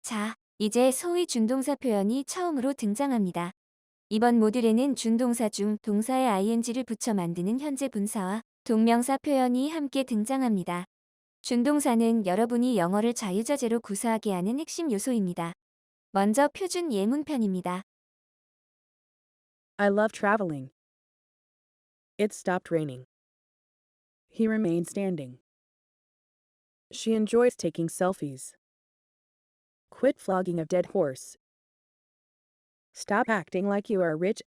자, 이제 소위 준동사 표현이 처음으로 등장합니다. 이번 모듈에는 준동사 중 동사에 ing를 붙여 만드는 현재 분사와 동명사 표현이 함께 등장합니다. 준동사는 여러분이 영어를 자유자재로 구사하게 하는 핵심 요소입니다. 먼저 표준 예문편입니다. I love traveling. It stopped raining. He remained standing. She enjoys taking selfies. Quit flogging a dead horse. Stop acting like you are rich.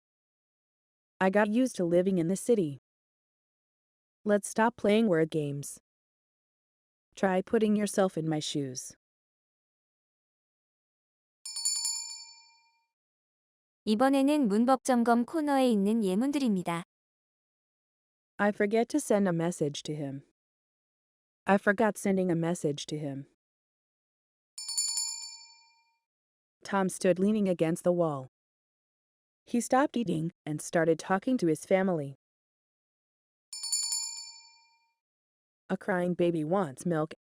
I got used to living in the city. Let's stop playing word games. Try putting yourself in my shoes. 이번에는 문법 점검 코너에 있는 예문들입니다. I forget to send a message to him. I forgot sending a message to him. Tom stood leaning against the wall. He stopped eating and started talking to his family. A crying baby wants milk.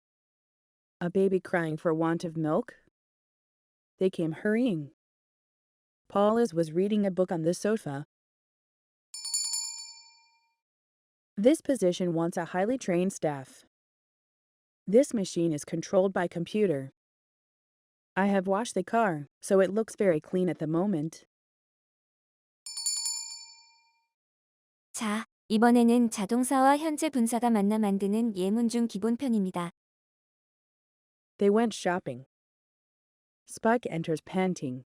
A baby crying for want of milk? They came hurrying. Paul was reading a book on the sofa. This position wants a highly trained staff. This machine is controlled by computer. I have washed the car, so it looks very clean at the moment. 자, 이번에는 자동사와 현재 분사가 만나 만드는 예문 중 기본편입니다. They went shopping. Spike enters panting.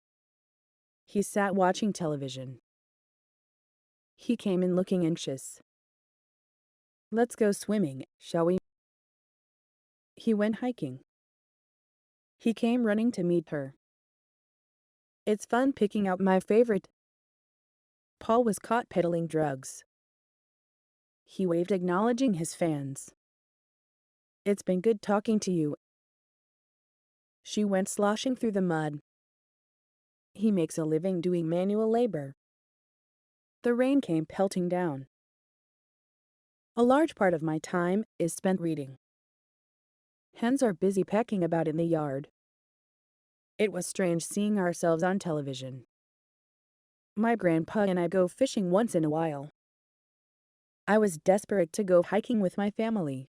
He sat watching television. He came in looking anxious. Let's go swimming, shall we? He went hiking. He came running to meet her. It's fun picking out my favorite. Paul was caught peddling drugs. He waved, acknowledging his fans. It's been good talking to you. She went sloshing through the mud. He makes a living doing manual labor. The rain came pelting down. A large part of my time is spent reading. Hens are busy pecking about in the yard. It was strange seeing ourselves on television. My grandpa and I go fishing once in a while. I was desperate to go hiking with my family.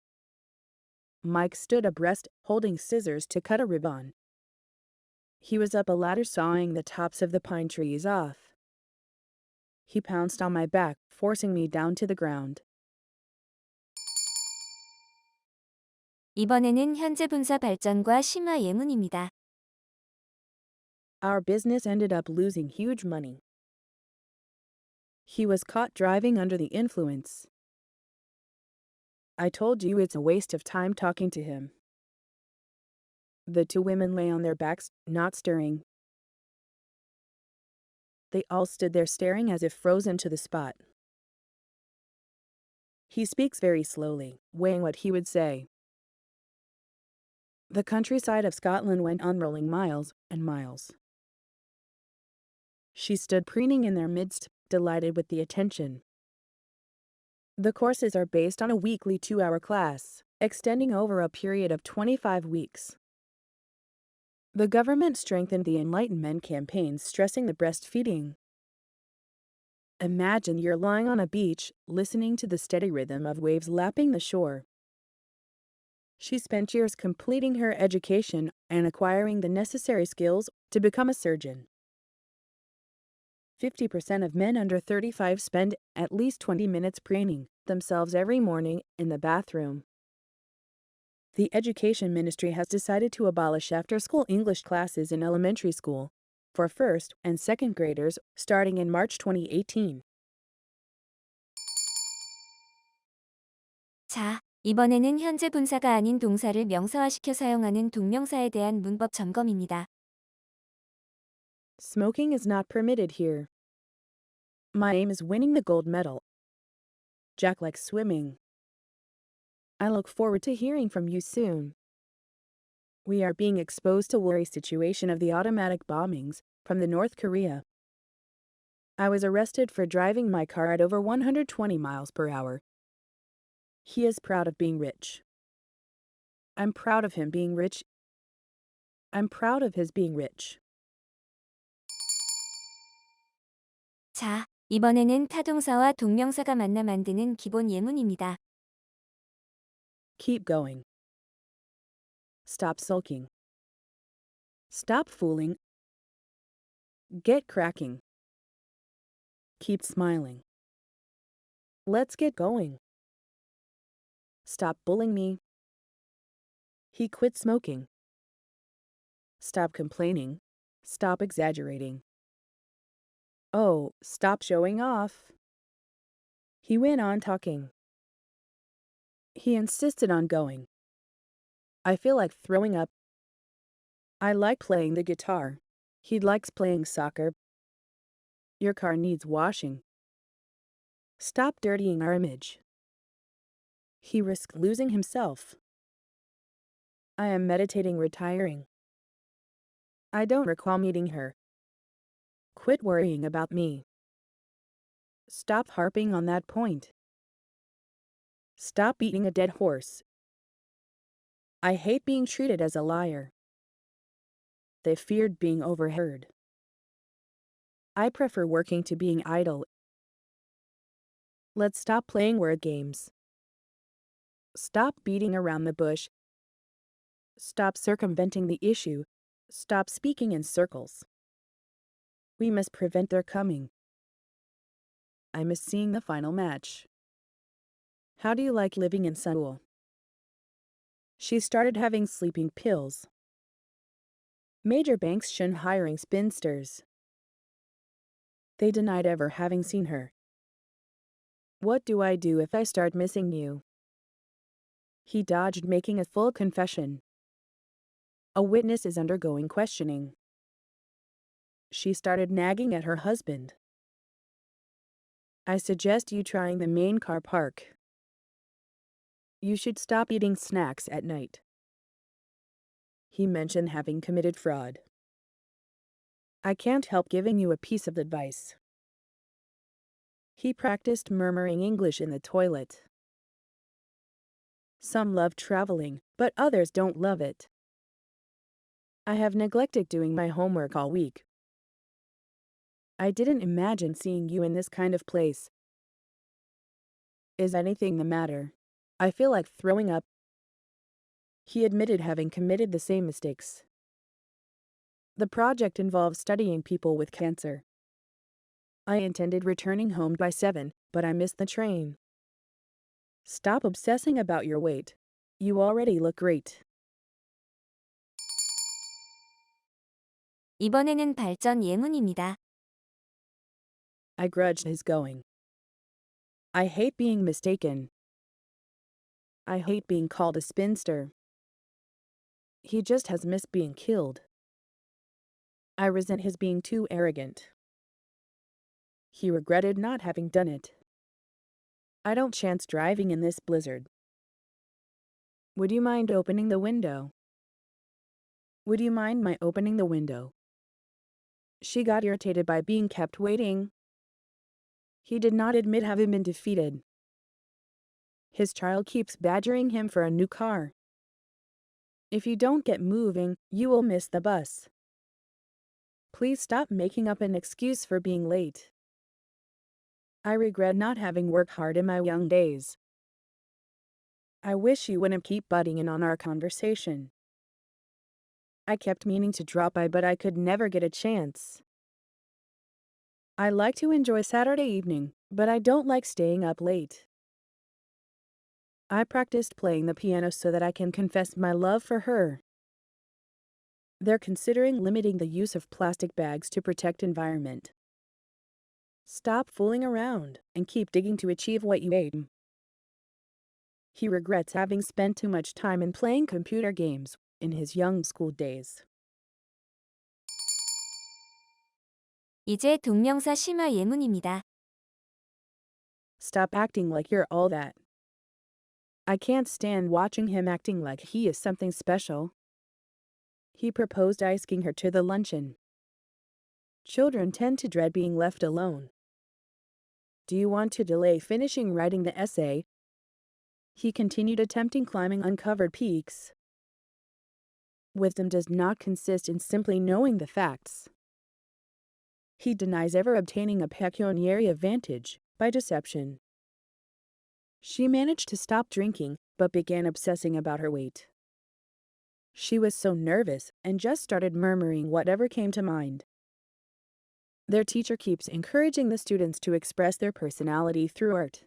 Mike stood abreast, holding scissors to cut a ribbon. He was up a ladder sawing the tops of the pine trees off. He pounced on my back, forcing me down to the ground. 이번에는 현재 분사 발전과 심화 예문입니다. Our business ended up losing huge money. He was caught driving under the influence. I told you it's a waste of time talking to him. The two women lay on their backs, not stirring. They all stood there staring as if frozen to the spot. He speaks very slowly, weighing what he would say. The countryside of Scotland went on rolling miles and miles. She stood preening in their midst, delighted with the attention. The courses are based on a weekly 2-hour class, extending over a period of 25 weeks. The government strengthened the Enlightenment campaigns, stressing the breastfeeding. Imagine you're lying on a beach, listening to the steady rhythm of waves lapping the shore. She spent years completing her education and acquiring the necessary skills to become a surgeon. 50% of men under 35 spend at least 20 minutes preening themselves every morning in the bathroom. The Education Ministry has decided to abolish after-school English classes in elementary school for first and second graders starting in March 2018. 자, 이번에는 현재 분사가 아닌 동사를 명사화시켜 사용하는 동명사에 대한 문법 점검입니다. Smoking is not permitted here. My aim is winning the gold medal. Jack likes swimming. I look forward to hearing from you soon. We are being exposed to worry situation of the automatic bombings from the North Korea. I was arrested for driving my car at over 120 miles per hour. He is proud of being rich. I'm proud of him being rich. I'm proud of his being rich. 자, 이번에는 타동사와 동명사가 만나 만드는 기본 예문입니다. Keep going. Stop sulking. Stop fooling. Get cracking. Keep smiling. Let's get going. Stop bullying me. He quit smoking. Stop complaining. Stop exaggerating. Oh, stop showing off. He went on talking. He insisted on going. I feel like throwing up. I like playing the guitar. He likes playing soccer. Your car needs washing. Stop dirtying our image. He risked losing himself. I am meditating retiring. I don't recall meeting her. Quit worrying about me. Stop harping on that point. Stop beating a dead horse. I hate being treated as a liar. They feared being overheard. I prefer working to being idle. Let's stop playing word games. Stop beating around the bush. Stop circumventing the issue. Stop speaking in circles. We must prevent their coming. I miss seeing the final match. How do you like living in Seoul? She started having sleeping pills. Major banks shunned hiring spinsters. They denied ever having seen her. What do I do if I start missing you? He dodged making a full confession. A witness is undergoing questioning. She started nagging at her husband. I suggest you trying the main car park. You should stop eating snacks at night. He mentioned having committed fraud. I can't help giving you a piece of advice. He practiced murmuring English in the toilet. Some love traveling, but others don't love it. I have neglected doing my homework all week. I didn't imagine seeing you in this kind of place. Is anything the matter? I feel like throwing up. He admitted having committed the same mistakes. The project involves studying people with cancer. I intended returning home by 7, but I missed the train. Stop obsessing about your weight. You already look great. 이번에는 발전 예문입니다. I grudged his going. I hate being mistaken. I hate being called a spinster. He just has missed being killed. I resent his being too arrogant. He regretted not having done it. I don't chance driving in this blizzard. Would you mind opening the window? Would you mind my opening the window? She got irritated by being kept waiting. He did not admit having been defeated. His child keeps badgering him for a new car. If you don't get moving, you will miss the bus. Please stop making up an excuse for being late. I regret not having worked hard in my young days. I wish you wouldn't keep butting in on our conversation. I kept meaning to drop by, but I could never get a chance. I like to enjoy Saturday evening, but I don't like staying up late. I practiced playing the piano so that I can confess my love for her. They're considering limiting the use of plastic bags to protect environment. Stop fooling around and keep digging to achieve what you aim. He regrets having spent too much time in playing computer games in his young school days. 이제 동명사 심화 예문입니다. Stop acting like you're all that. I can't stand watching him acting like he is something special. He proposed asking her to the luncheon. Children tend to dread being left alone. Do you want to delay finishing writing the essay? He continued attempting climbing uncovered peaks. Wisdom does not consist in simply knowing the facts. He denies ever obtaining a pecuniary advantage by deception. She managed to stop drinking, but began obsessing about her weight. She was so nervous and just started murmuring whatever came to mind. Their teacher keeps encouraging the students to express their personality through art.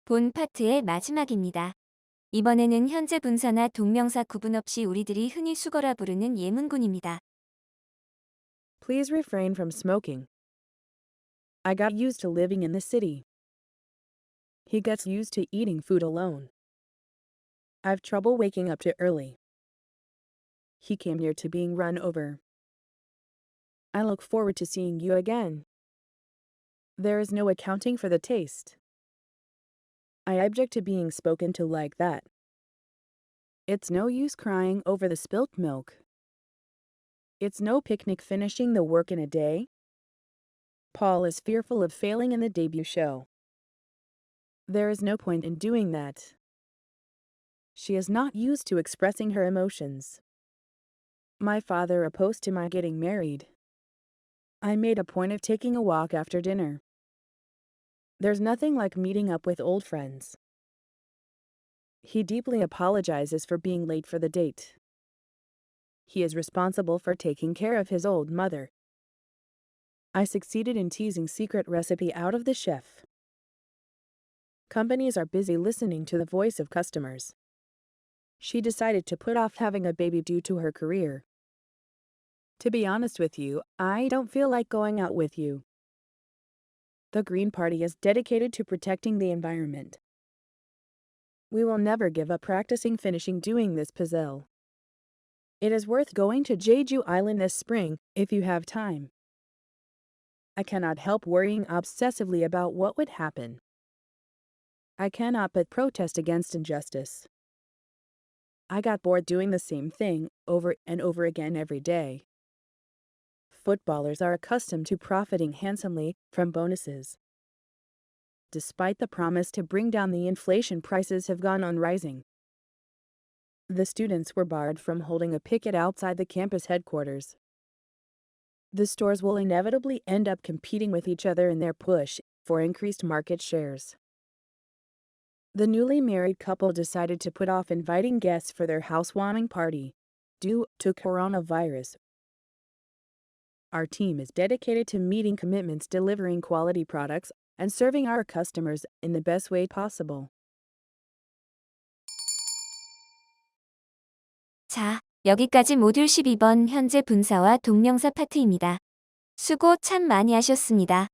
본 파트의 마지막입니다. 이번에는 현재 분사나 동명사 구분 없이 우리들이 흔히 수거라 부르는 예문군입니다. Please refrain from smoking. I got used to living in the city. He gets used to eating food alone. I've trouble waking up too early. He came near to being run over. I look forward to seeing you again. There is no accounting for the taste. I object to being spoken to like that. It's no use crying over the spilt milk. It's no picnic finishing the work in a day. Paul is fearful of failing in the debut show. There is no point in doing that. She is not used to expressing her emotions. My father opposed to my getting married. I made a point of taking a walk after dinner. There's nothing like meeting up with old friends. He deeply apologizes for being late for the date. He is responsible for taking care of his old mother. I succeeded in teasing secret recipe out of the chef. Companies are busy listening to the voice of customers. She decided to put off having a baby due to her career. To be honest with you, I don't feel like going out with you. The Green Party is dedicated to protecting the environment. We will never give up practicing finishing doing this puzzle. It is worth going to Jeju Island this spring if you have time. I cannot help worrying obsessively about what would happen. I cannot but protest against injustice. I got bored doing the same thing over and over again every day. Footballers are accustomed to profiting handsomely from bonuses. Despite the promise to bring down the inflation, prices have gone on rising. The students were barred from holding a picket outside the campus headquarters. The stores will inevitably end up competing with each other in their push for increased market shares. The newly married couple decided to put off inviting guests for their housewarming party due to coronavirus. Our team is dedicated to meeting commitments, delivering quality products, and serving our customers in the best way possible. 자, 여기까지 모듈 12번 현재 분사와 동명사 파트입니다. 수고 참 많이 하셨습니다.